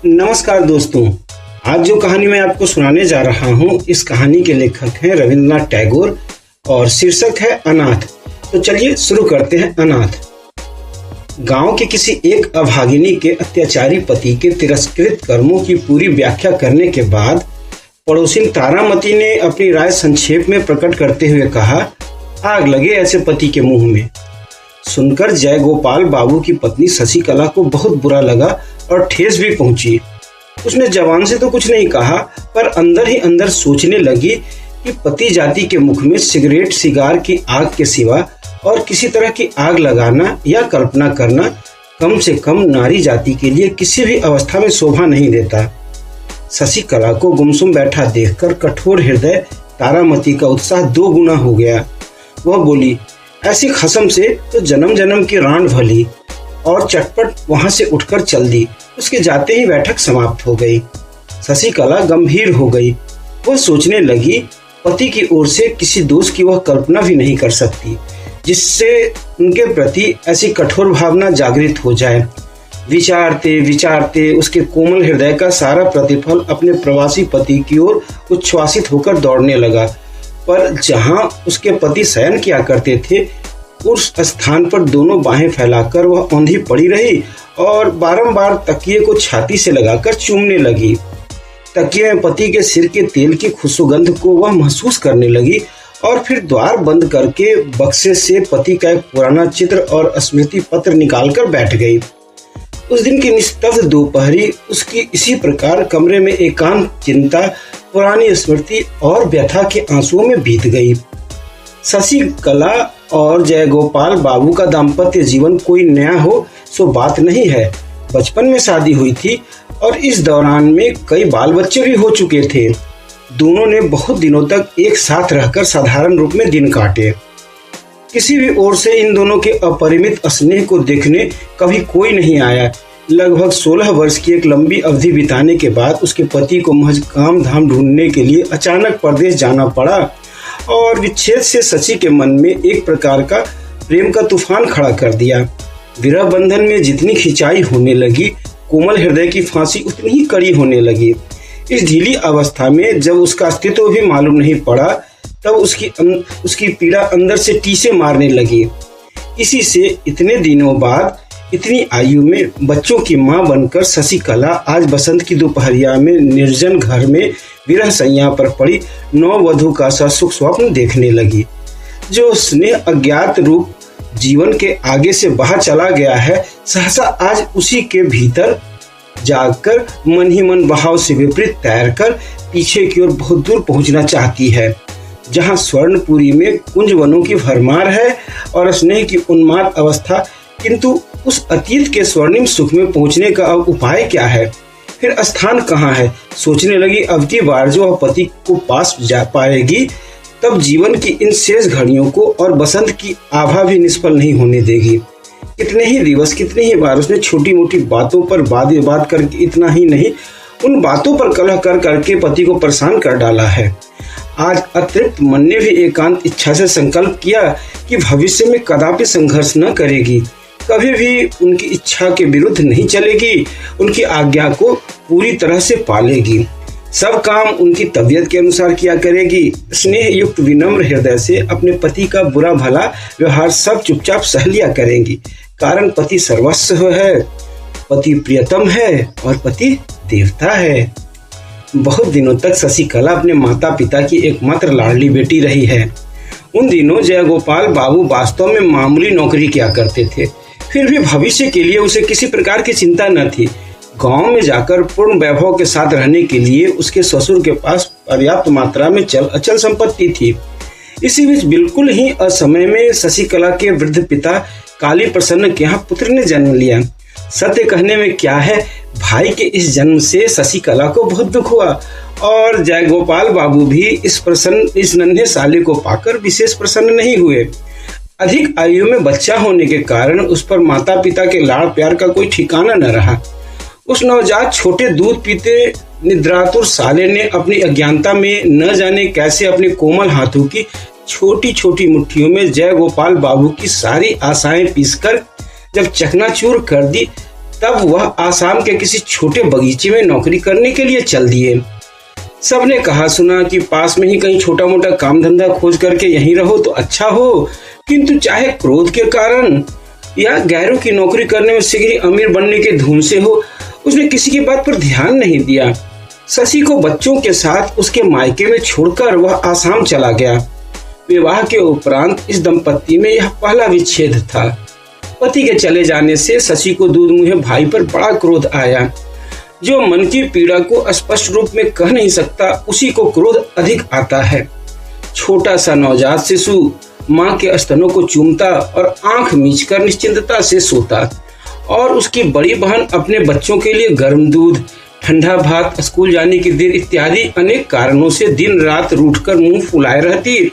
नमस्कार दोस्तों। आज जो कहानी मैं आपको सुनाने जा रहा हूँ, इस कहानी के लेखक हैं रविंद्रनाथ टैगोर और शीर्षक है अनाथ। तो चलिए शुरू करते हैं। अनाथ। गांव के किसी एक अभागिनी के अत्याचारी पति के तिरस्कृत कर्मों की पूरी व्याख्या करने के बाद पड़ोसिन तारामती ने अपनी राय संक्षेप में प्रकट करते हुए कहा, आग लगे ऐसे पति के मुंह में। सुनकर जयगोपाल बाबू की पत्नी शशिकला को बहुत बुरा लगा और ठेस भी पहुंची। उसने जवान से तो कुछ नहीं कहा, पर अंदर ही अंदर सोचने लगी कि पति जाति के मुख में सिगरेट सिगार की आग के सिवा और किसी तरह की आग लगाना या कल्पना करना कम से कम नारी जाति के लिए किसी भी अवस्था में शोभा नहीं देता। शशिकला को गुमसुम बैठा देखकर कठोर हृदय तारामती का उत्साह दो गुना हो गया। वह बोली, ऐसी खसम से तो जन्म जन्म की रांड भली, और चटपट वहां से उठकर चल दी। उसके जाते ही बैठक समाप्त हो गई। शशिकला गंभीर हो गई। वह सोचने लगी, पति की ओर से किसी दोष की वह कल्पना भी नहीं कर सकती जिससे उनके प्रति ऐसी कठोर भावना जागृत हो जाए। विचारते विचारते उसके कोमल हृदय का सारा प्रतिफल अपने प्रवासी पति की ओर उच्छ्वासित होकर दौड़ने लगा। पर जहां उसके पति शयन किया करते थे, उस स्थान पर दोनों बाहें फैलाकर वह औंधी पड़ी रही और बारंबार तकिए को छाती से लगाकर चूमने लगी। तकिए में पति के सिर के तेल की खुशबुगंध को वह महसूस करने लगी और फिर द्वार बंद करके बक्से से पति का एक पुराना चित्र और स्मृति पत्र निकालकर बैठ गई। उस दिन की निस्तब्ध दोपहरी उसकी इसी प्रकार कमरे में एकांत चिंता, पुरानी स्मृति और व्यथा के आंसुओं में बीत गई। शशिकला और जयगोपाल बाबू का दाम्पत्य जीवन कोई नया हो सो बात नहीं है। बचपन में शादी हुई थी और इस दौरान में कई बाल बच्चे भी हो चुके थे। दोनों ने बहुत दिनों तक एक साथ रहकर साधारण रूप में दिन काटे। किसी भी ओर से इन दोनों के अपरिमित स्नेह को देखने कभी कोई नहीं आया। लगभग 16 वर्ष की एक लंबी अवधि बिताने के बाद उसके पति को महज काम धाम ढूंढने के लिए अचानक परदेश जाना पड़ा और विच्छेद से शशि के मन में एक प्रकार का प्रेम का तूफान खड़ा कर दिया। विरह बंधन में जितनी खिंचाई होने लगी, कोमल हृदय की फांसी उतनी ही कड़ी होने लगी। इस ढीली अवस्था में जब उसका अस्तित्व भी मालूम नहीं पड़ा, तब उसकी पीड़ा अंदर से टीसे मारने लगी। इसी से इतने दिनों बाद इतनी आयु में बच्चों की मां बनकर शशिकला आज बसंत की दोपहरिया में निर्जन घर में विरह सैया पर पड़ी नववधू का सा सुख स्वप्न देखने लगी। जो स्नेह अज्ञात रूप जीवन के आगे से बाहर चला गया है, सहसा आज उसी के भीतर जागकर मन ही मन बहाव से विपरीत तैरकर पीछे की ओर बहुत दूर पहुंचना चाहती है, जहां स्वर्णपुरी में कुंज वनों की भरमार है और स्नेह की उन्माद अवस्था। किंतु उस अतीत के स्वर्णिम सुख में पहुंचने का अब उपाय क्या है, फिर स्थान कहाँ है। सोचने लगी, अब की बार जो वह पति को पास जा पाएगी, तब जीवन की इन शेष घड़ियों को और बसंत की आभा भी निष्फल नहीं होने देगी। कितने ही दिवस, कितनी ही बार उसने छोटी मोटी बातों पर वाद विवाद करके, इतना ही नहीं, उन बातों पर कलह कर करके पति को परेशान कर डाला है। आज अतृप्त मन ने भी एकांत इच्छा से संकल्प किया कि भविष्य में कदापि संघर्ष न करेगी, कभी भी उनकी इच्छा के विरुद्ध नहीं चलेगी, उनकी आज्ञा को पूरी तरह से पालेगी, सब काम उनकी तबीयत के अनुसार किया करेगी। स्नेह युक्त विनम्र हृदय से अपने पति का बुरा भला व्यवहार सब चुपचाप सह लिया करेंगी, कारण पति सर्वस्व है, पति प्रियतम है और पति देवता है। बहुत दिनों तक शशिकला अपने माता पिता की एकमात्र लाडली बेटी रही है। उन दिनों जयगोपाल बाबू वास्तव में मामूली नौकरी किया करते थे, फिर भी भविष्य के लिए उसे किसी प्रकार की चिंता न थी। गांव में जाकर पूर्ण वैभव के साथ रहने के लिए उसके ससुर के पास पर्याप्त मात्रा में अचल संपत्ति थी। इसी बीच बिल्कुल ही असमय में शशिकला के वृद्ध पिता काली प्रसन्न के यहाँ पुत्र ने जन्म लिया। सत्य कहने में क्या है, भाई के इस जन्म से शशिकला को बहुत दुख हुआ और जयगोपाल बाबू भी इस नन्हे साले को पाकर विशेष प्रसन्न नहीं हुए। अधिक आयु में बच्चा होने के कारण उस पर माता पिता के लाड़ प्यार का कोई ठिकाना न रहा। उस नवजात छोटे दूध पीते निद्रातुर साले ने अपनी अज्ञानता में न जाने कैसे अपने कोमल हाथों की छोटी छोटी मुट्ठियों में जयगोपाल बाबू की सारी आशाएं पीसकर जब चकनाचूर कर दी, तब वह आसाम के किसी छोटे बगीचे में नौकरी करने के लिए चल दिए। सबने कहा सुना कि पास में ही कहीं छोटा मोटा काम धंधा खोज करके यहीं रहो तो अच्छा हो, किंतु चाहे क्रोध के कारण या गैरों की नौकरी करने में शीघ्र अमीर बनने के धुन से हो, उसने किसी की बात पर ध्यान नहीं दिया। शशि को बच्चों के साथ उसके मायके में छोड़कर वह आसाम चला गया। विवाह के उपरांत इस दंपत्ति में यह पहला विच्छेद था। पति के चले जाने से शशि को दूध मुँहे भाई पर बड़ा क्रोध आया। जो मन की पीड़ा को स्पष्ट रूप में कह नहीं सकता, उसी को क्रोध अधिक आता है। छोटा सा नवजात शिशु माँ के स्तनों को चूमता और आंख मीचकर निश्चिंतता से सोता, और उसकी बड़ी बहन अपने बच्चों के लिए गर्म दूध, ठंडा भात, स्कूल जाने की देर इत्यादि अनेक कारणों से दिन रात रूठकर मुंह फुलाए रहती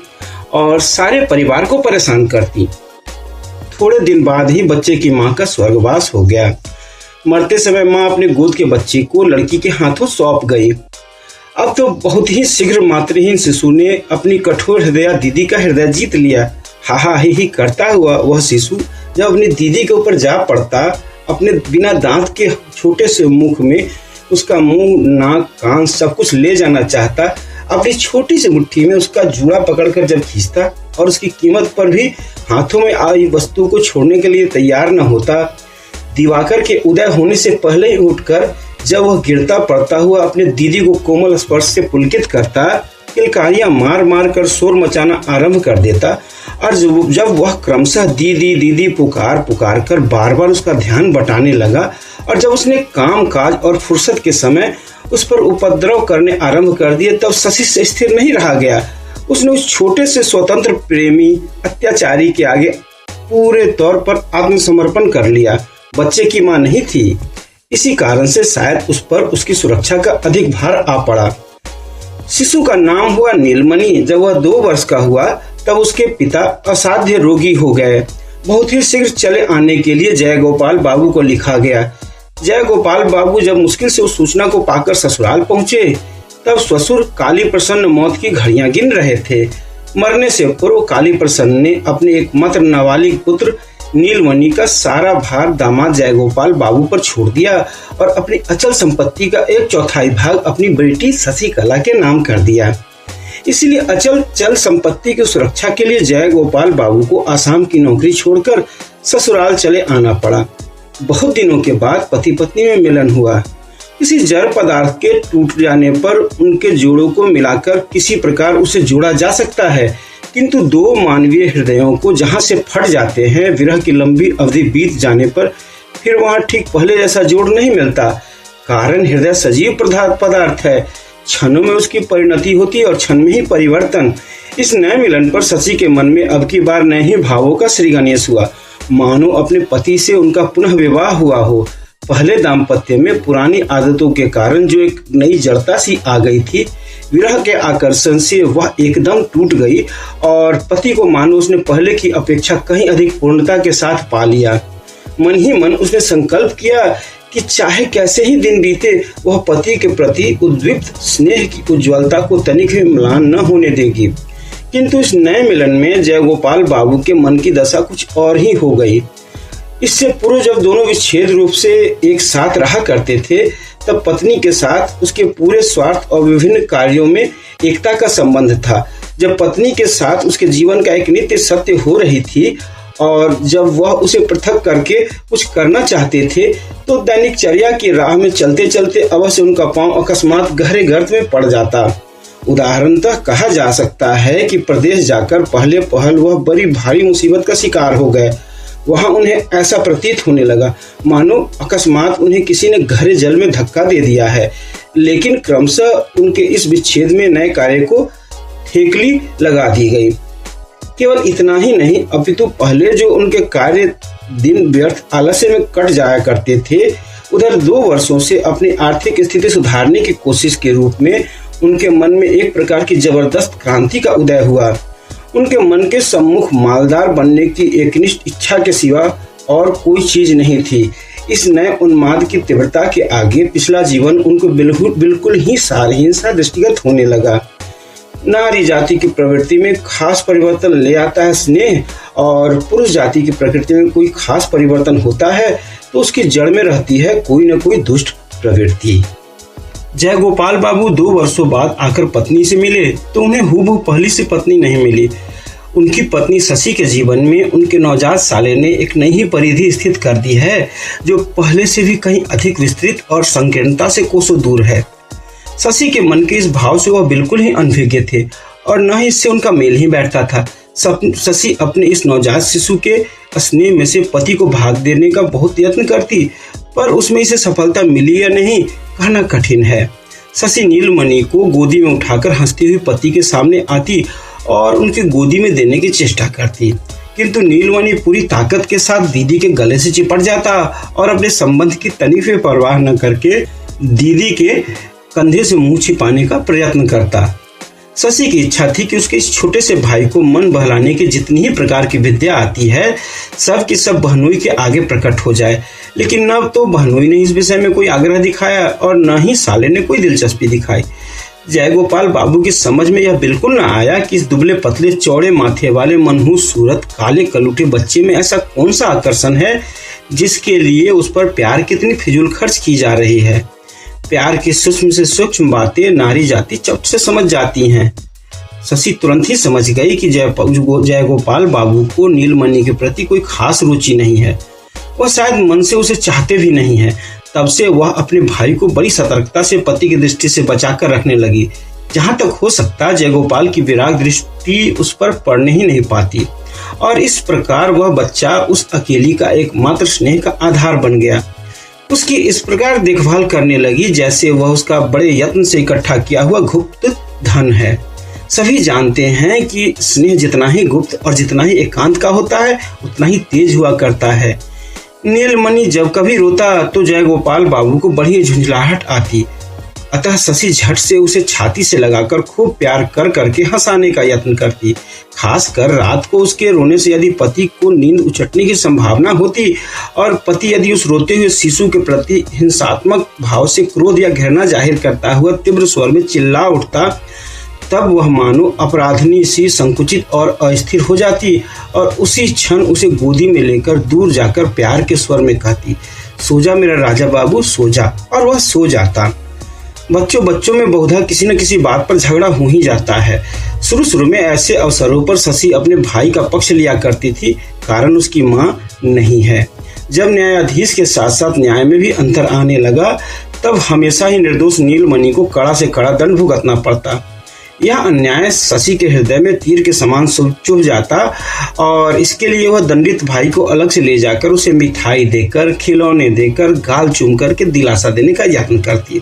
और सारे परिवार को परेशान करती। थोड़े दिन बाद ही बच्चे की माँ का स्वर्गवास हो गया। मरते समय माँ अपने गोद के बच्चे को लड़की के हाथों सौंप गई। अब तो बहुत ही शीघ्र मातृहीन शिशु ने अपनी कठोर हृदय दीदी का हृदय जीत लिया। हा ही करता हुआ वह शिशु जब अपनी दीदी के ऊपर जा पड़ता, अपने बिना दांत के छोटे से मुख में उसका मुंह, नाक, कान सब कुछ ले जाना चाहता, अपनी छोटी सी मुट्ठी में उसका जूड़ा पकड़कर जब खींचता और उसकी कीमत पर भी हाथों में आई वस्तु को छोड़ने के लिए तैयार न होता, दिवाकर के उदय होने से पहले ही उठकर जब वह गिरता पड़ता हुआ अपने दीदी को कोमल स्पर्श से पुलकित करता, किलकारियां मार मार कर शोर मचाना आरंभ कर देता, और जब वह क्रमशः दीदी दीदी पुकार पुकार कर बार बार उसका ध्यान बटाने लगा, और जब उसने काम काज और फुर्सत के समय उस पर उपद्रव करने आरंभ कर दिए, तब शशि से स्थिर नहीं रहा गया। उसने उस छोटे से स्वतंत्र प्रेमी अत्याचारी के आगे पूरे तौर पर आत्मसमर्पण कर लिया। बच्चे की मां नहीं थी, इसी कारण से शायद उस पर उसकी सुरक्षा का अधिक भार आ पड़ा। शिशु का नाम हुआ नीलमणि। जब वह 2 वर्ष का हुआ तब उसके पिता असाध्य रोगी हो गए। बहुत ही शीघ्र चले आने के लिए जयगोपाल बाबू को लिखा गया। जयगोपाल बाबू जब मुश्किल से उस सूचना को पाकर ससुराल पहुंचे, तब ससुर काली प्रसन्न मौत की घड़ियां गिन रहे थे। मरने से पूर्व काली प्रसन्न ने अपने एकमात्र नाबालिग पुत्र नीलमणि का सारा भार दामाद जयगोपाल बाबू पर छोड़ दिया और अपनी अचल संपत्ति का 1/4 भाग अपनी बेटी शशिकला के नाम कर दिया। इसलिए अचल चल संपत्ति की सुरक्षा के लिए जयगोपाल बाबू को आसाम की नौकरी छोड़कर ससुराल चले आना पड़ा। बहुत दिनों के बाद पति पत्नी में मिलन हुआ। किसी जड़ पदार्थ के टूट जाने पर उनके जोड़ों को मिलाकर किसी प्रकार उसे जोड़ा जा सकता है, किंतु 2 मानवीय हृदयों को जहां से फट जाते हैं, विरह की लंबी अवधि बीत जाने पर फिर वहां ठीक पहले जैसा जोड़ नहीं मिलता। कारण हृदय सजीव पदार्थ है, क्षणों में उसकी परिणति होती है और क्षण में ही परिवर्तन। इस नए मिलन पर शशि के मन में अब की बार नए ही भावों का श्री गणेश हुआ, मानो अपने पति से उनका पुनः विवाह हुआ हो। पहले दाम्पत्य में पुरानी आदतों के कारण जो एक नई जड़ता सी आ गई थी, विरह के आकर्षण से वह एकदम टूट गई और पति को मानो उसने पहले की अपेक्षा कहीं अधिक पूर्णता के साथ पा लिया। मन ही मन उसने संकल्प किया कि चाहे कैसे ही दिन बीते, वह पति के प्रति उद्दीप्त स्नेह की उज्ज्वलता को तनिक भी म्लान न होने देगी। किंतु इस नए मिलन में जयगोपाल बाबू के मन की दशा कुछ और ही हो गई। इससे पूर्व जब दोनों विच्छेद रूप से एक साथ रहा करते थे, तब पत्नी के साथ उसके पूरे स्वार्थ और विभिन्न कार्यों में एकता का संबंध था। जब पत्नी के साथ उसके जीवन का एक नित्य सत्य हो रही थी और जब वह उसे पृथक करके कुछ करना चाहते थे, तो दैनिक चर्या की राह में चलते चलते अवश्य उनका पांव अकस्मात गहरे गर्त में पड़ जाता। उदाहरणतः कहा जा सकता है कि प्रदेश जाकर पहले पहल वह बड़ी भारी मुसीबत का शिकार हो गए। वहां उन्हें ऐसा प्रतीत होने लगा मानो अकस्मात उन्हें किसी ने गहरे जल में धक्का दे दिया है। लेकिन क्रमशः उनके इस विच्छेद में नए कार्य को ठेकली लगा दी गई। केवल इतना ही नहीं, अपितु पहले जो उनके कार्य दिन व्यर्थ आलस्य में कट जाया करते थे, उधर 2 वर्षों से अपनी आर्थिक स्थिति सुधारने की कोशिश के रूप में उनके मन में एक प्रकार की जबरदस्त क्रांति का उदय हुआ। उनके मन के सम्मुख मालदार बनने की एकनिष्ठ इच्छा के सिवा और कोई चीज नहीं थी। इस नए उन्माद की तीव्रता के आगे पिछला जीवन उनको बिल्कुल ही सारहीन सा दृष्टिगत होने लगा। नारी जाति की प्रवृत्ति में खास परिवर्तन ले आता है स्नेह, और पुरुष जाति की प्रकृति में कोई खास परिवर्तन होता है तो उसकी जड़ में रहती है कोई न कोई दुष्ट प्रवृत्ति। जयगोपाल बाबू 2 वर्षों बाद आकर पत्नी से मिले तो उन्हें हूबहू पहली सी पत्नी नहीं मिली। उनकी पत्नी शशि के जीवन में उनके नवजात साले ने एक नई ही परिधि स्थित कर दी है, जो पहले से भी कहीं अधिक विस्तृत और संकीर्णता से कोसों दूर है। शशि के मन के इस भाव से वह बिल्कुल ही अनभिज्ञ थे और न ही इससे उनका मेल ही बैठता था। शशि अपने इस नवजात शिशु के स्नेह में से पति को भाग देने का बहुत यत्न करती, पर उसमें इसे सफलता मिली या नहीं कहना कठिन है। शशि नीलमणि को गोदी में उठाकर हंसती हुई पति के सामने आती और उनकी गोदी में देने की चेष्टा करती, किंतु नीलमणि पूरी ताकत के साथ दीदी के गले से चिपट जाता और अपने संबंध की तनीफ परवाह न करके दीदी के कंधे से मुंह छिपाने का प्रयत्न करता। शशि की इच्छा थी कि उसके इस छोटे से भाई को मन बहलाने की जितनी ही प्रकार की विद्या आती है सब की सब बहनोई के आगे प्रकट हो जाए, लेकिन न तो बहनोई ने इस विषय में कोई आग्रह दिखाया और न ही साले ने कोई दिलचस्पी दिखाई। जयगोपाल बाबू की समझ में यह बिल्कुल न आया कि इस दुबले पतले चौड़े माथे वाले मनहूस सूरत काले कलूटे बच्चे में ऐसा कौन सा आकर्षण है जिसके लिए उस पर प्यार कितनी फिजूल खर्च की जा रही है। प्यार की सूक्ष्म से सूक्ष्म बातें नारी जाति चट से समझ जाती हैं। शशि तुरंत ही समझ गई कि जयगोपाल बाबू को नीलमणि के प्रति कोई खास रुचि नहीं है। वह शायद मन से उसे चाहते भी नहीं है। तब से वह अपने भाई को बड़ी सतर्कता से पति की दृष्टि से बचाकर रखने लगी। जहां तक हो सकता जयगोपाल की विराग दृष्टि उस पर पड़ने ही नहीं पाती और इस प्रकार वह बच्चा उस अकेली का एकमात्र स्नेह का आधार बन गया। उसकी इस प्रकार देखभाल करने लगी जैसे वह उसका बड़े यत्न से इकट्ठा किया हुआ गुप्त धन है। सभी जानते हैं कि स्नेह जितना ही गुप्त और जितना ही एकांत का होता है उतना ही तेज हुआ करता है। नीलमणि जब कभी रोता तो जयगोपाल बाबू को बड़ी झुंझलाहट आती, अतः शशि झट से उसे छाती से लगाकर खूब प्यार कर करके हंसाने का यत्न करती। खासकर रात को उसके रोने से यदि पति को नींद उचटने की संभावना होती और पति यदि उस रोते हुए शिशु के प्रति हिंसात्मक भाव से क्रोध या घृणा जाहिर करता हुआ तीव्र स्वर में चिल्ला उठता, तब वह मानो अपराधनी सी संकुचित और अस्थिर हो जाती और उसी क्षण उसे गोदी में लेकर दूर जाकर प्यार के स्वर में कहती, सो जा मेरा राजा बाबू सो जा, और वह सो जाता। बच्चों में बहुधा किसी न किसी बात पर झगड़ा हो ही जाता है। शुरू में ऐसे अवसरों पर शशि अपने भाई का पक्ष लिया करती थी, कारण उसकी माँ नहीं है। जब न्यायाधीश के साथ साथ न्याय में भी अंतर आने लगा तब हमेशा ही निर्दोष नीलमणि को कड़ा से कड़ा दंड भुगतना पड़ता। यह अन्याय शशि के हृदय में तीर के समान चुभ जाता और इसके लिए वह दंडित भाई को अलग से ले जाकर उसे मिठाई देकर, खिलौने देकर, गाल चूम करके दिलासा देने का यत्न करती।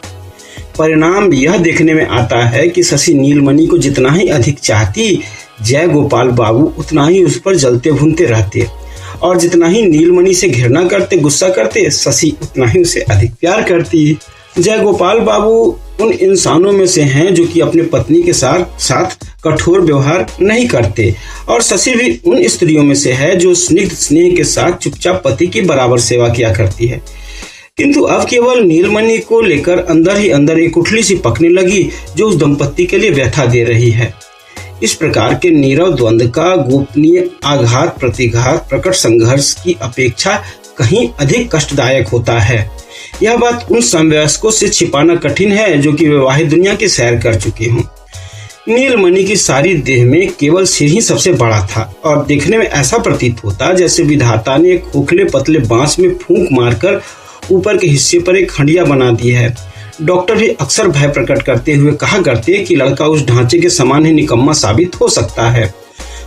परिणाम यह देखने में आता है कि शशि नीलमणि को जितना ही अधिक चाहती, जयगोपाल बाबू उतना ही उस पर जलते भुनते रहते और जितना ही नीलमणि से घृणा करते, गुस्सा करते, शशि उतना ही उसे अधिक प्यार करती। जयगोपाल बाबू उन इंसानों में से हैं जो कि अपने पत्नी के साथ कठोर व्यवहार नहीं करते और शशि भी उन स्त्रियों में से है जो स्निग्ध स्नेह के साथ चुपचाप पति की बराबर सेवा किया करती है। किंतु अब केवल नीलमणि को लेकर अंदर ही अंदर एक उठली सी पकने लगी जो उस दंपत्ति के लिए व्यथा दे रही है। इस प्रकार के नीरव द्वंद्व का गोपनीय आघात प्रतिघात प्रकट संघर्ष की अपेक्षा कहीं अधिक कष्टदायक होता है। यह बात उन समवयस्कों से छिपाना कठिन है जो कि विवाहित दुनिया की सैर कर चुके हों। नीलमणि की सारी देह में केवल सिर ही सबसे बड़ा था और देखने में ऐसा प्रतीत होता जैसे विधाता ने एक खोखले पतले बांस में फूंक मारकर ऊपर के हिस्से पर एक खंडिया बना दी है। डॉक्टर भी अक्सर भय प्रकट करते हुए कहा करते कि लड़का उस ढांचे के समान ही निकम्मा साबित हो सकता है।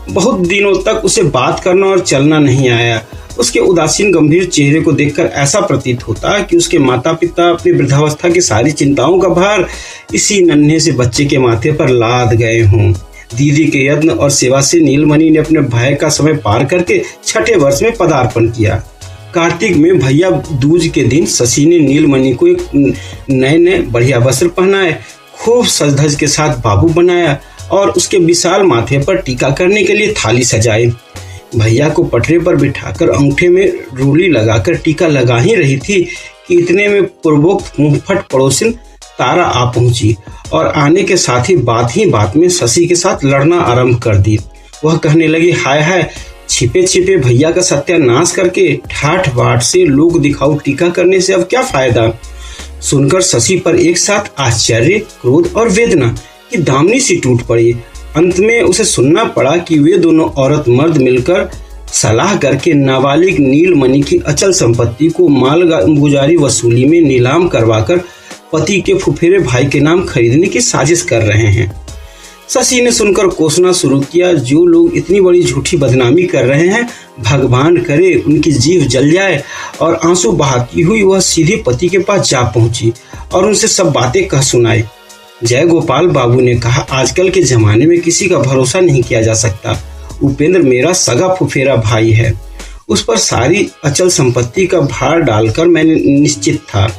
बहुत दिनों तक उसे बात करना और चलना नहीं आया। उसके उदासीन गंभीर चेहरे को देखकर ऐसा प्रतीत होता कि उसके माता पिता अपनी वृद्धावस्था की सारी चिंताओं का भार इसी नन्हे से बच्चे के माथे पर लाद गए हों। दीदी के यत्न और सेवा से नीलमणि ने अपने भय का समय पार करके 6ठे वर्ष में पदार्पण किया। कार्तिक में भैया दूज के दिन शशि ने नीलमणि को एक नए बढ़िया वस्त्र पहनाए, खूब सज धज के साथ बाबू बनाया और उसके विशाल माथे पर टीका करने के लिए थाली सजाई। भैया को पटरे पर बिठाकर अंगूठे में रूली लगाकर टीका लगा ही रही थी कि इतने में पूर्वोक्त मुंहफट पड़ोसिन तारा आ पहुंची और आने के साथ ही बात में शशि के साथ लड़ना आरंभ कर दी। वह कहने लगी, हाय हाय छिपे छिपे भैया का सत्यानाश करके ठाठ बाट से लोग दिखाऊ टीका करने से अब क्या फायदा। सुनकर शशि पर एक साथ आश्चर्य, क्रोध और वेदना की दामनी सी टूट पड़ी। अंत में उसे सुनना पड़ा कि वे दोनों औरत मर्द मिलकर सलाह करके नाबालिग नीलमणि की अचल संपत्ति को मालगुजारी वसूली में नीलाम करवाकर पति के फुफेरे भाई के नाम खरीदने की साजिश कर रहे हैं। शशि ने सुनकर कोसना शुरू किया, जो लोग इतनी बड़ी झूठी बदनामी कर रहे हैं, भगवान करे उनकी जीभ जल जाए। और आंसू बहाती हुई वह सीधे पति के पास जा पहुंची और उनसे सब बातें कह सुनाई। जय गोपाल बाबू ने कहा, आजकल के जमाने में किसी का भरोसा नहीं किया जा सकता। उपेंद्र मेरा सगा फुफेरा भाई है, उस पर सारी अचल संपत्ति का भार डालकर मैंने निश्चित था।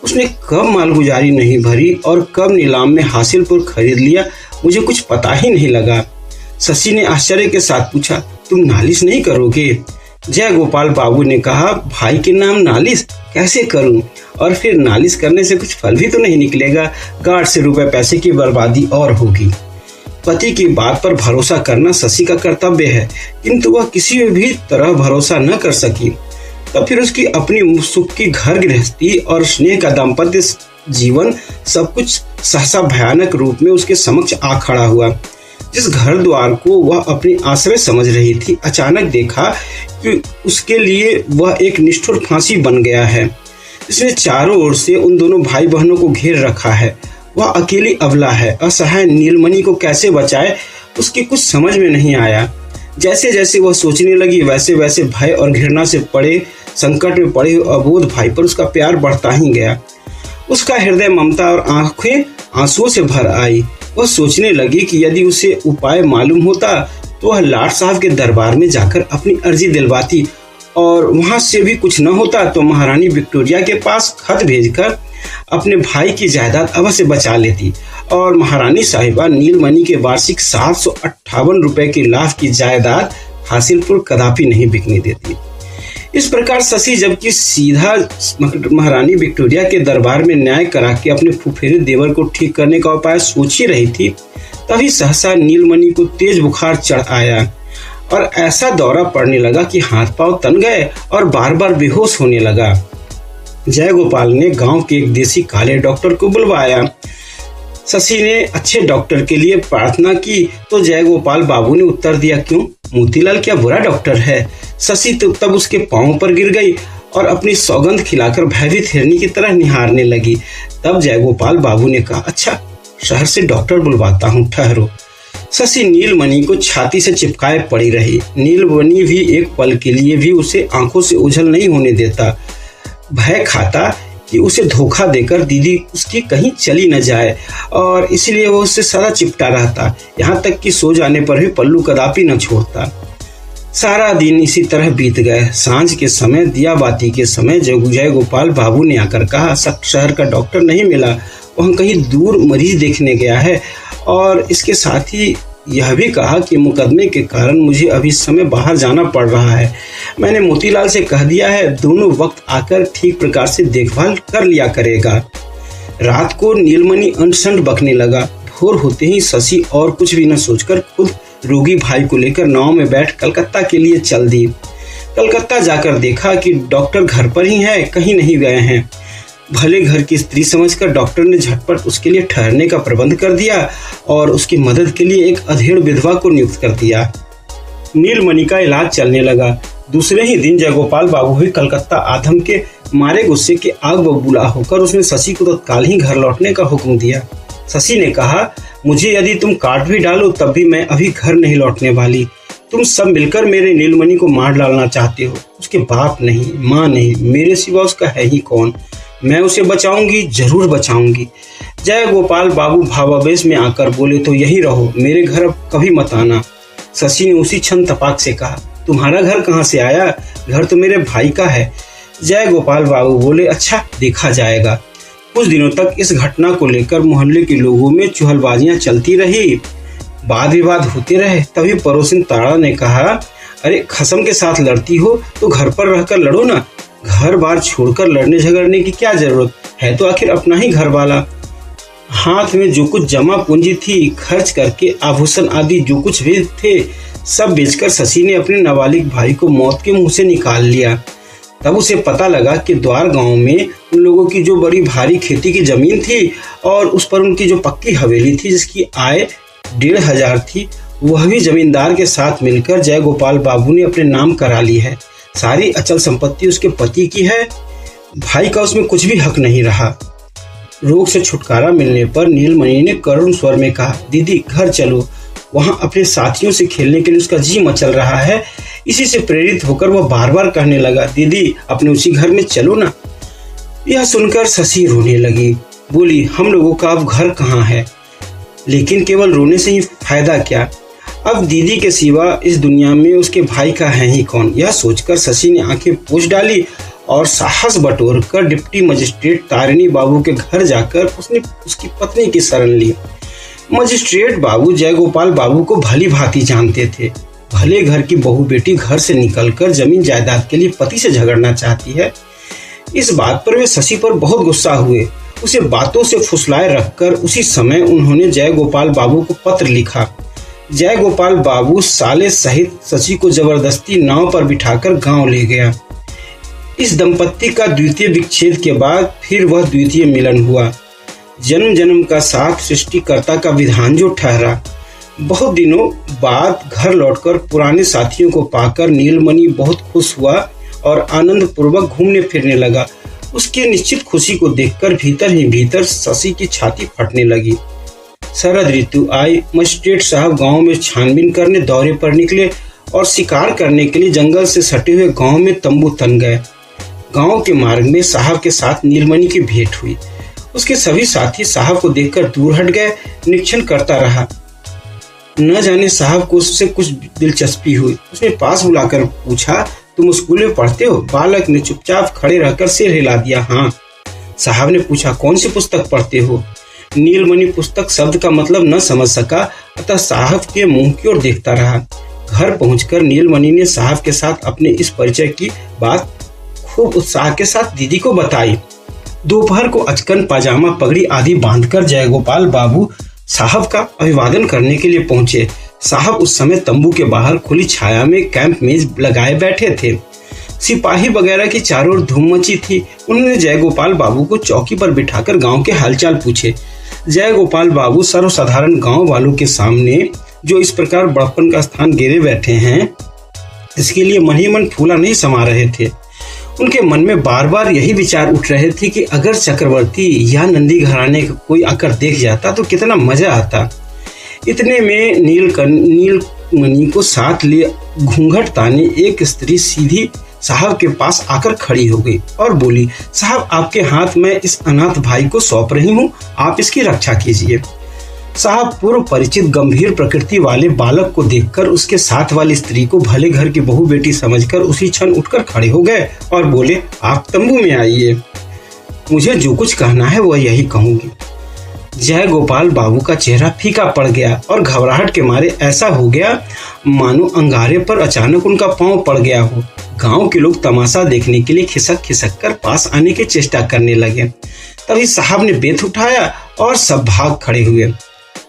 उसने कब मालगुजारी नहीं भरी और कब नीलाम में हासिलपुर खरीद लिया, मुझे कुछ पता ही नहीं लगा। शशि ने आश्चर्य के साथ पूछा, तुम नालिश नहीं करोगे? जय गोपाल बाबू ने कहा, भाई के नाम नालिश कैसे करूं? और फिर नालिश करने से कुछ फल भी तो नहीं निकलेगा, गार्ड से रुपए पैसे की बर्बादी और होगी। पति की बात पर भरोसा करना शशि का कर्तव्य है, किंतु वह किसी भी तरह भरोसा न कर सकी। तब फिर उसकी अपनी सुख की घर गृहस्थी और स्नेह का दाम्पत्य जीवन सब कुछ सहसा भयानक रूप में उसके समक्ष आ खड़ा हुआ। जिस घर द्वार को वह अपनी आश्रय समझ रही थी, अचानक देखा कि उसके लिए वह एक निष्ठुर फांसी बन गया है। इसने चारों ओर से उन दोनों भाई बहनों को घेर रखा है। वह अकेली अबला है, असहाय नीलमणि को कैसे बचाए उसकी कुछ समझ में नहीं आया। जैसे जैसे वह सोचने लगी, वैसे वैसे भय और घृणा से पड़े संकट में पड़े अबोध भाई पर उसका प्यार बढ़ता ही गया। उसका हृदय ममता और आंखें आंसुओं से भर आई। वह सोचने लगी कि यदि उसे उपाय मालूम होता तो वह लाट साहब के दरबार में जाकर अपनी अर्जी दिलवाती, और वहां से भी कुछ न होता तो महारानी विक्टोरिया के पास खत भेजकर अपने भाई की जायदाद अवश्य बचा लेती और महारानी साहिबा नीलमणि के वार्षिक 758 रुपए के लाभ की जायदाद हासिलपुर कदापि नहीं बिकने देती। इस प्रकार शशि जबकि सीधा महारानी विक्टोरिया के दरबार में न्याय करा के अपने फुफेरे देवर को ठीक करने का उपाय सोच ही रही थी, तभी सहसा नीलमणि को तेज बुखार चढ़ आया और ऐसा दौरा पड़ने लगा कि हाथ पांव तन गए और बार बार बेहोश होने लगा। जय गोपाल ने गांव के एक देसी काले डॉक्टर को बुलवाया। शशि ने अच्छे डॉक्टर के लिए प्रार्थना की तो जय गोपाल बाबू ने उत्तर दिया, क्यों, मोतीलाल क्या बुरा डॉक्टर है? शशि तो तब उसके पांव पर गिर गई और अपनी सौगंध खिलाकर भयभीत हिरनी की तरह निहारने लगी। तब जय गोपाल बाबू ने कहा, अच्छा शहर से डॉक्टर बुलवाता हूँ, ठहरो। शशि नीलमणि को छाती से चिपकाए पड़ी रही। नीलमणि भी एक पल के लिए भी उसे आंखों से ओझल नहीं होने देता। भय खाता कि उसे धोखा देकर दीदी उसकी कहीं चली न जाए और इसलिए वो उससे सदा चिपटा रहता, यहाँ तक कि सो जाने पर भी पल्लू कदापि न छोड़ता। सारा दिन इसी तरह बीत गए। सांझ के समय दिया बाती के समय जय गोपाल बाबू ने आकर कहा, शहर का डॉक्टर नहीं मिला, वहाँ कहीं दूर मरीज देखने गया है, और इसके साथ ही यह भी कहा कि मुकदमे के कारण मुझे अभी समय बाहर जाना पड़ रहा है। मैंने मोतीलाल से कह दिया है, दोनों वक्त आकर ठीक प्रकार से देखभाल कर लिया करेगा। रात को नीलमणि अंट-शंट बकने लगा। भोर होते ही शशि और कुछ भी न सोचकर खुद रोगी भाई को लेकर नाव में बैठ कलकत्ता के लिए चल दी। कलकत्ता जाकर देखा कि डॉक्टर घर पर ही है, कहीं नहीं गए हैं। भले घर की स्त्री समझकर डॉक्टर ने झटपट उसके लिए ठहरने का प्रबंध कर दिया और उसकी मदद के लिए एक अधेड़ विधवा को नियुक्त कर दिया। नीलमणि का इलाज चलने लगा। दूसरे ही दिन जयगोपाल बाबू भी कलकत्ता आधम के मारे गुस्से के आग बबूला होकर उसने शशि को तत्काल ही घर लौटने का हुक्म दिया। शशि ने कहा, मुझे यदि तुम काट भी डालो तब भी मैं अभी घर नहीं लौटने वाली। तुम सब मिलकर मेरे नीलमणि को मार डालना चाहते हो। उसके बाप नहीं, माँ नहीं, मेरे सिवा उसका है ही कौन। मैं उसे बचाऊंगी, जरूर बचाऊंगी। जय गोपाल बाबू भावावेश में आकर बोले, तो यही रहो, मेरे घर अब कभी मत आना। शशि ने उसी क्षण तपाक से कहा, तुम्हारा घर कहाँ से आया? घर तो मेरे भाई का है। जय गोपाल बाबू बोले, अच्छा देखा जाएगा। कुछ दिनों तक इस घटना को लेकर मोहल्ले के लोगों में चुहलबाजियां चलती रही, वाद विवाद होते रहे। तभी पड़ोसिन तारा ने कहा, अरे खसम के साथ लड़ती हो तो घर पर रहकर लड़ो ना, घर बार छोड़कर लड़ने झगड़ने की क्या जरूरत है, तो आखिर अपना ही घर वाला। हाथ में जो कुछ जमा पूंजी थी खर्च करके आभूषण आदि जो कुछ भी थे सब बेचकर शशि ने अपने नाबालिग भाई को मौत के मुंह से निकाल लिया। तब उसे पता लगा कि द्वार गांव में उन लोगों की जो बड़ी भारी खेती की जमीन थी और उस पर उनकी जो पक्की हवेली थी जिसकी आय 1,500 थी, वह भी जमींदार के साथ मिलकर जय गोपाल बाबू ने अपने नाम करा ली है। सारी अचल संपत्ति उसके पति की है, भाई का उसमें कुछ भी हक नहीं रहा। रोग से छुटकारा मिलने पर नीलमणि ने करुण स्वर में कहा, दीदी घर चलो। वहां अपने साथियों से खेलने के लिए उसका जी मचल रहा है। इसी से प्रेरित होकर वह बार बार कहने लगा, दीदी अपने उसी घर में चलो ना। यह सुनकर शशि रोने लगी। बोली, हम लोगों का अब घर कहाँ है? लेकिन केवल रोने से ही फायदा क्या? अब दीदी के सिवा इस दुनिया में उसके भाई का है ही कौन? यह सोचकर शशि ने आंखें पोंछ डाली और साहस बटोर कर डिप्टी मजिस्ट्रेट तारिणी बाबू के घर जाकर उसने उसकी पत्नी की शरण ली। मजिस्ट्रेट बाबू जय गोपाल बाबू को भली भांति जानते थे। भले घर की बहू बेटी घर से निकलकर जमीन जायदाद के लिए पति से झगड़ना चाहती है, इस बात पर वे शशि पर बहुत गुस्सा हुए। उसे बातों से फुसलाए रखकर उसी समय उन्होंने जय गोपाल बाबू को पत्र लिखा। जय गोपाल बाबू साले सहित शशि को जबरदस्ती नाव पर बिठाकर गांव ले गया। इस दंपत्ति का द्वितीय विच्छेद के बाद फिर वह द्वितीय मिलन हुआ। जन्म जन्म का साथ सृष्टिकर्ता का विधान जो ठहरा। बहुत दिनों बाद घर लौटकर पुराने साथियों को पाकर नीलमणि बहुत खुश हुआ और आनंद पूर्वक घूमने फिरने लगा। उसकी निश्चित खुशी को देखकर भीतर ही भीतर शशि की छाती फटने लगी। शरद ऋतु आई। मजिस्ट्रेट साहब गांव में छानबीन करने दौरे पर निकले और शिकार करने के लिए जंगल से सटे हुए गांव में तंबू तन गए। गांव के मार्ग में साहब के साथ नीलमणि की भेंट हुई। उसके सभी साथी साहब को देखकर दूर हट गए। निरीक्षण करता रहा। न जाने साहब को उससे कुछ दिलचस्पी हुई। उसने पास बुलाकर पूछा, तुम स्कूल में पढ़ते हो? बालक ने चुपचाप खड़े रहकर सिर हिला दिया। हाँ। साहब ने पूछा, कौन सी पुस्तक पढ़ते हो? नीलमणि पुस्तक शब्द का मतलब न समझ सका, अतः साहब के मुंह की ओर देखता रहा। घर पहुंचकर नीलमणि ने साहब के साथ अपने इस परिचय की बात खूब उत्साह के साथ दीदी को बताई। दोपहर को अचकन पाजामा पगड़ी आदि बांधकर जय गोपाल बाबू साहब का अभिवादन करने के लिए पहुंचे। साहब उस समय तंबू के बाहर खुली छाया में कैंप मेज लगाए बैठे थे। सिपाही वगैरह की चारों ओर धूम मची थी। उन्होंने जय गोपाल बाबू को चौकी पर बिठाकर गांव के हालचाल पूछे। जय गोपाल बाबू सर्वसाधारण गांव वालों के सामने जो इस प्रकार बड़प्पन का स्थान घेरे बैठे हैं, इसके लिए मन ही मन फूला नहीं समा रहे थे। उनके मन में बार बार यही विचार उठ रहे थे कि अगर चक्रवर्ती या नंदी घराने का कोई आकर देख जाता तो कितना मजा आता। इतने में नीलमणि को साथ लिए घूंघट ताने एक स्त्री सीधी साहब के पास आकर खड़ी हो गई और बोली, साहब आपके हाथ में इस अनाथ भाई को सौंप रही हूँ, आप इसकी रक्षा कीजिए। साहब पूर्व परिचित गंभीर प्रकृति वाले बालक को देखकर उसके साथ वाली स्त्री को भले घर की बहू बेटी समझकर उसी क्षण उठकर खड़े हो गए और बोले, आप तंबू में आइए, मुझे जो कुछ कहना है वह यही कहूंगी। जय गोपाल बाबू का चेहरा फीका पड़ गया और घबराहट के मारे ऐसा हो गया मानो अंगारे पर अचानक उनका पांव पड़ गया हो। गांव के लोग तमाशा देखने के लिए खिसक खिसक कर पास आने की चेष्टा करने लगे। तभी साहब ने बेत उठाया और सब भाग खड़े हुए।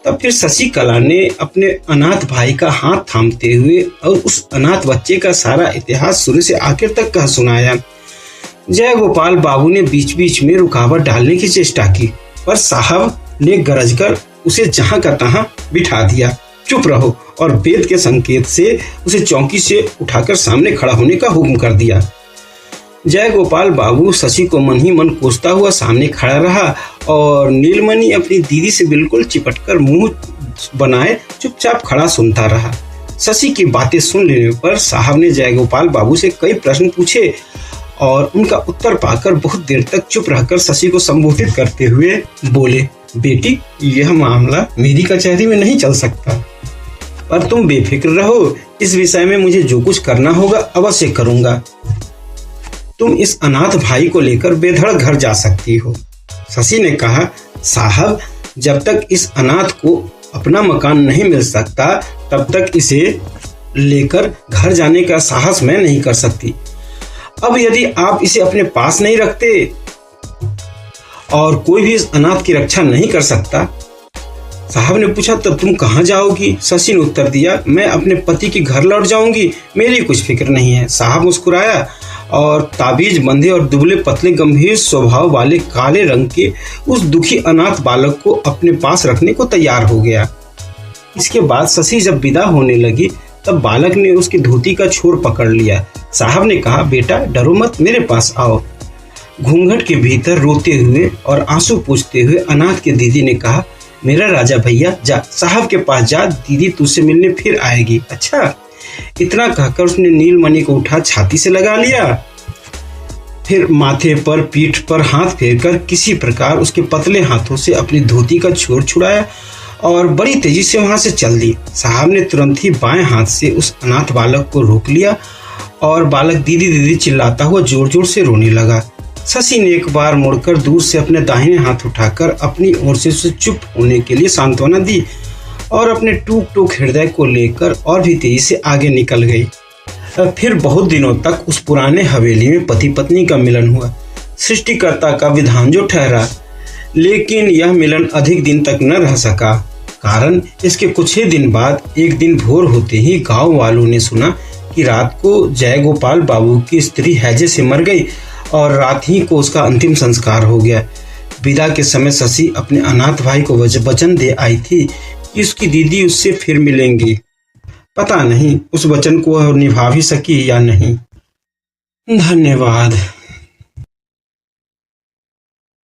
तब फिर शशि कला ने अपने अनाथ भाई का हाथ थामते हुए और उस अनाथ बच्चे का सारा इतिहास शुरू से आखिर तक कह सुनाया। जय गोपाल बाबू ने बीच बीच में रुकावट डालने की चेष्टा की, पर साहब ने गरजकर उसे जहां का तहां बिठा दिया। चुप रहो, और वेद के संकेत से उसे चौकी से उठाकर सामने खड़ा होने का हुक्म कर दिया। जय गोपाल बाबू शशि को मन ही मन कोसता हुआ सामने खड़ा रहा और नीलमणि अपनी दीदी से बिल्कुल चिपटकर मुंह बनाए चुपचाप खड़ा सुनता रहा। शशि की बातें सुन लेने पर साहब ने जय गोपाल बाबू से कई प्रश्न पूछे और उनका उत्तर पाकर बहुत देर तक चुप रहकर शशि को संबोधित करते हुए बोले, बेटी यह मामला मेरी कचहरी में नहीं चल सकता, पर तुम बेफिक्र रहो, इस विषय में मुझे जो कुछ करना होगा अवश्य करूंगा। तुम इस अनाथ भाई को लेकर बेधड़क घर जा सकती हो। शशि ने कहा, साहब जब तक इस अनाथ को अपना मकान नहीं मिल सकता तब तक इसे लेकर घर जाने का साहस मैं नहीं कर सकती। अब यदि आप इसे अपने पास नहीं रखते और कोई भी इस अनाथ की रक्षा नहीं कर सकता। साहब ने पूछा, तब तुम कहाँ जाओगी? शशि ने उत्तर दिया, मैं अपने पति के घर लौट जाऊंगी, मेरी कुछ फिक्र नहीं है। साहब मुस्कुराया और ताबीज बंधे और दुबले पतले गंभीर स्वभाव वाले काले रंग के उस दुखी अनाथ बालक को अपने पास रखने को तैयार हो गया। इसके बाद शशि जब विदा होने लगी तब बालक ने उसकी धोती का छोर पकड़ लिया। साहब ने कहा, बेटा डरो मत, मेरे पास आओ। घूंघट के भीतर रोते हुए और आंसू पूछते हुए अनाथ के दीदी ने कहा, मेरा राजा भैया जा, साहब के पास जा, दीदी तुझसे मिलने फिर आएगी। अच्छा, इतना कहकर उसने नीलमणि को उठा छाती से लगा लिया, फिर माथे पर पीठ पर हाथ फेरकर किसी प्रकार उसके पतले हाथों से अपनी धोती का छोर छुड़ाया और बड़ी तेजी से वहां से चल दी। साहब ने तुरंत ही बाएं हाथ से उस अनाथ बालक को रोक लिया और बालक दीदी दीदी चिल्लाता हुआ जोर जोर से रोने लगा। शशि ने एक बार मुड़कर दूर से अपने दाहिने हाथ उठाकर अपनी ओर से उसे चुप होने के लिए सांत्वना दी और अपने टूक टूक हृदय को लेकर और भी तेजी से आगे निकल गई। फिर बहुत दिनों तक उस पुराने हवेली में पति पत्नी का मिलन हुआ, सृष्टिकर्ता का विधान जो ठहरा। लेकिन यह मिलन अधिक दिन तक न रह सका, कारण इसके कुछ ही दिन बाद एक दिन भोर होते ही गांव वालों ने सुना कि रात को जयगोपाल बाबू की स्त्री हैजे से मर गई और रात ही को उसका अंतिम संस्कार हो गया। विदा के समय शशि अपने अनाथ भाई को वचन दे आई थी कि उसकी दीदी उससे फिर मिलेंगी। पता नहीं उस वचन को वह निभा भी सकी या नहीं। धन्यवाद।